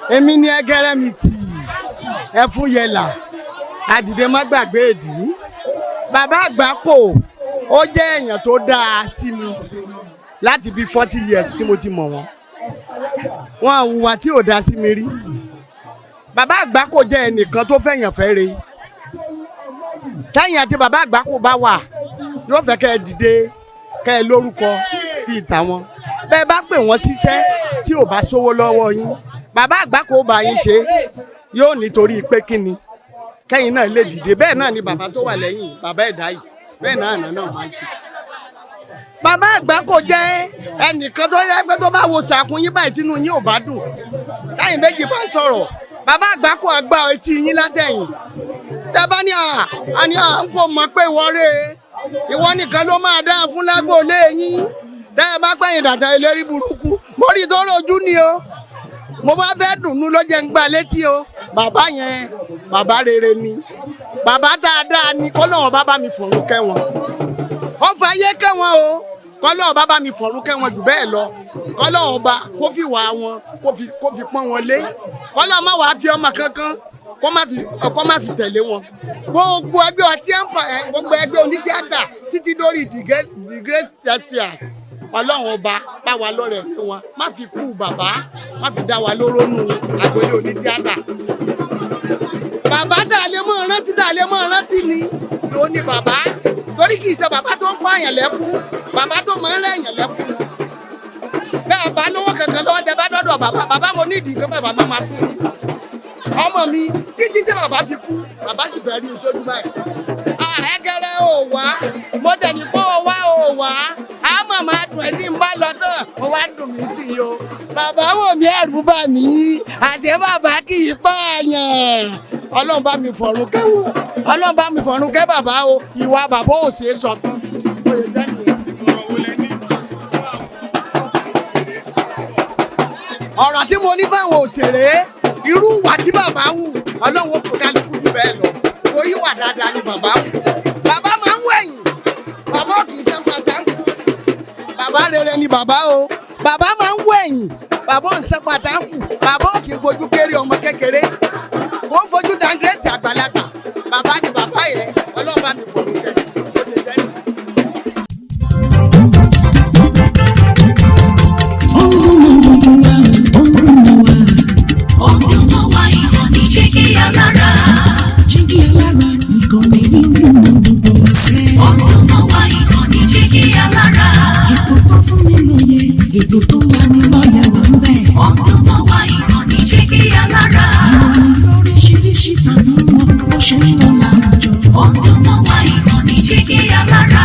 Èmi ni Egeremiti Efunyela àdìdé má gbàgbé ìdí. Bàbá Agbako ó jẹ́ èèyàn tó dáa sí mi láti bí 40 years tí mo ti mọ̀ wọ́n. Wọ́n hùwà tí ò dáa sí mi rí. Bàbá Agbako jẹ́ ẹnìkan tó fẹ́yàn fẹ́ re. Tẹ́yìn àti bàbá Agbako bá wà yóò fẹ́ kẹ́ ẹ dìde kẹ́ ẹ lórúkọ bíi tàwọn. Bẹ́ẹ̀ bá pè wọ́n síṣẹ́ tí ò bá sówó lọ́wọ́ yín. Bàbá Agbako bá yín ṣe yóò nítorí pé kíni kẹ́yìn náà lè dìde. Bẹ́ẹ̀ náà ni bàbá tó wà lẹ́yìn bàbá ẹ̀dá yìí bẹ́ẹ̀ náà máa ń ṣe. Bàbá Agbako jẹ́ ẹnìkan tó yẹ pé tó bá wo sàkún yín báyìí tínú yín ò bá dùn. Lẹ́yìn méjì bá sọ̀rọ̀ bàbá Agbako àgbà etí yín látẹ̀yìn. Tẹ́ bá ní n kò mọ̀ pé ìwọ nìkan ló máa dá fún lágbóolé yín. Tẹ́ ẹ bá pẹ̀yìn dàtà ìlérí burúkú mo rí tó rojú ni o. Mo bá fẹ́ dùnnú ló jẹ́ ń gbà létí o. Bàbá yẹn bàbá rere ni. Bàbá dáadáa ni kọ́lọ́wọ́n bá mi fọ̀rún kẹ́ wọn. Ó fàyè kẹ́ wọn o. Kọ́lọ́wọ́n bá mi fọ̀rún kẹ́ wọn jù bẹ́ẹ̀ lọ. Kọ́lọ́wọ́n bá kó fi wà wọn kó fi pọ́n wọn lé. Kọ́lọ́wọ́n má wàá fi ọmọ kankan kó má fi tẹ̀lé wọn. Gbogbo ẹgbẹ́ ọtí gbogbo ẹgbẹ́ onítíátà títí dórí the great thespians. Ọlọ́run ọba bá wa lọ́rẹ̀ ní wọn. Má fi kú bàbá, má fi dá wa lóró nù àgbélé onítíátà. Bàbá tá a lè mọ̀ rántí ni ló ní bàbá. Torí kì í ṣe bàbá tó ń pa àyàn lẹ́kún, bàbá tó máa ń rẹ̀yàn lẹ́kún. Bẹ́ẹ̀ bá lówó kankan lọ́wọ́ tẹ bá dọ́dọ̀ bàbá mo ní ìdí kan bàbá máa fún yín. Ọmọ mi títí tí bàbá fi kú, bàbá sì fẹ́ rí sójú báyìí. Ẹgẹrẹ ò wá, mo dẹ̀ ní kó o wá ò wá. Àmọ́ máa dùn ẹ́ tí ń bá lọ tán, ó wá dùn mí sí i o. Bàbá wò mí ẹ̀rù bà mí, àṣé bàbá kì í pààyàn. Ọlọ́run bá mi fọ̀run kẹ́ wọn. Ọlọ́run bá mi fọ̀run kẹ́ bàbá o. Ìwà bàbá ò ṣeé sọ tán. Ọ̀rọ̀ tí mo ní fáwọn òṣèré, irú ìwà tí bàbá wù, Ọlọ́run ó fún kálukú jù bẹ́ẹ̀ lọ. Torí ìwà dáadáa ni bàbá wù. Bàbá máa ń wẹ̀yìn. Bàbá ò kì í ṣe pàtàkì. Bàbá rere ni bàbá o. Bàbá máa ń wẹ̀yìn. Bàbá ò ń ṣe pàtàkì. Bàbá ò kì í fojú kéré ọmọ kékeré. Kò ń fojú dangireti àgbàlagbà. Bàbá ni bàbá yẹn. Ọlọ́run bá mi fọ̀rọ̀ kẹ́. Ó ṣe jẹ́ nìyẹn. Ètò tó wà ní lọ́yẹ̀ wà ń bẹ̀. Ọ̀dọ́mọ wa ìrọ̀lì jẹ́ kí alára. Ìròyìn lóríṣiríṣi tàbí wọn bó ṣe ń lọ láwùjọ. Ọ̀dọ́mọ wa ìrọ̀lì jẹ́ kí alára.